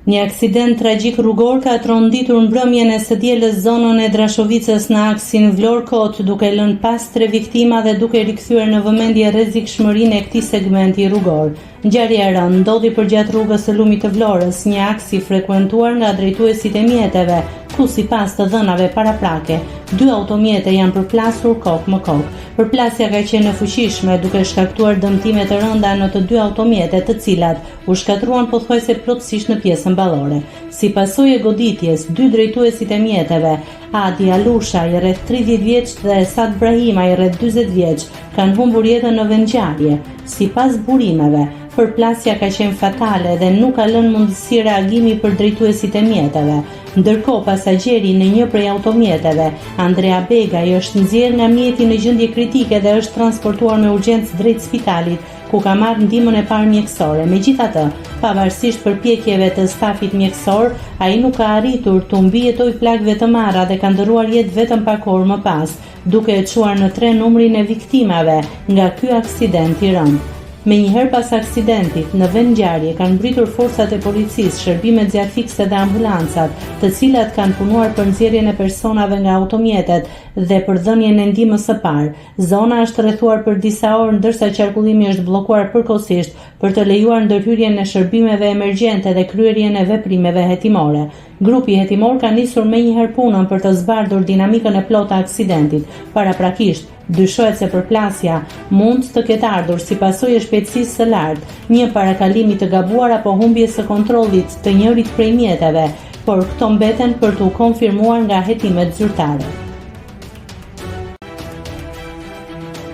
Një aksident tragjik rrugor ka tronditur mbrëmjen e së dielës zonën e Drashovicës në aksin Vlorë-Kot, duke lënë pas 3 viktima dhe duke rikthyer në vëmendje rrezikshmërinë e këtij segmenti rrugor. Ngjarja e rëndë ndodhi përgjatë rrugës së Lumit të Vlorës, një aks i frekuentuar nga drejtuesit e mjeteve, ku sipas të dhënave paraprake, 2 automjete janë përplasur kokë më kokë. Përplasja ka qenë e fuqishme, duke shkaktuar dëmtime të rënda në të 2 automjete, të cilat u shkatruan pothuajse plotësisht në pjesën ballore. Si pasojë e goditjes, 2 drejtuesit e mjeteve, Adi Alusha, i rreth 30 vjeç, dhe Esad Brahima, i rreth 40 vjeç, kanë humbur jetën në vendngjarje. Sipas burimeve, përplasja ka qenë fatale dhe nuk ka lënë mundësi reagimi për drejtuesit e mjeteve. Ndërkohë, pasagjeri në një prej automjeteve, Andrea Begaj, është nxjerrë nga mjeti në gjendje kritike dhe është transportuar me urgjencë drejt spitalit, ku ka marrë ndihmën e parë mjekësore. Megjithatë, pavarësisht përpjekjeve të stafit mjekësor, ai nuk ka arritur të mbijetojë plagëve të marra dhe ka ndëruar jetë vetëm pak orë më pas, duke e çuar në 3 numrin e viktimave nga ky aksident i rëndë. Menjëherë pas aksidentit, në vendngjarje kanë mbritur forcat e policisë, shërbimet zjarfikse dhe ambulancat, të cilat kanë punuar për nxjerrjen e personave nga automjetet dhe për dhënien e ndihmës së parë. Zona është rrethuar për disa orë, ndërsa qarkullimi është bllokuar përkohësisht për të lejuar ndërhyrjen e shërbimeve emergjente dhe kryerjen e veprimeve hetimore. Grupi hetimor ka nisur menjëherë punën për të zbardhur dinamikën e plotë të aksidentit. Paraprakisht, dyshohet se përplasja mund të ketë ardhur si pasojë e shpejtësisë së lartë, një parakalimi të gabuar apo humbjes së kontrollit të njërit prej mjeteve, por këto mbeten për të konfirmuar nga hetimet zyrtare.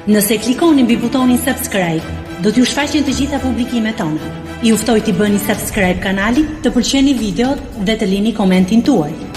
Nëse klikoni mbi butonin subscribe, do t'ju shfaqen të gjitha publikimet tona. Ju ftoj t'i bëni subscribe kanalit, të pëlqeni videot dhe të lini komentin tuaj.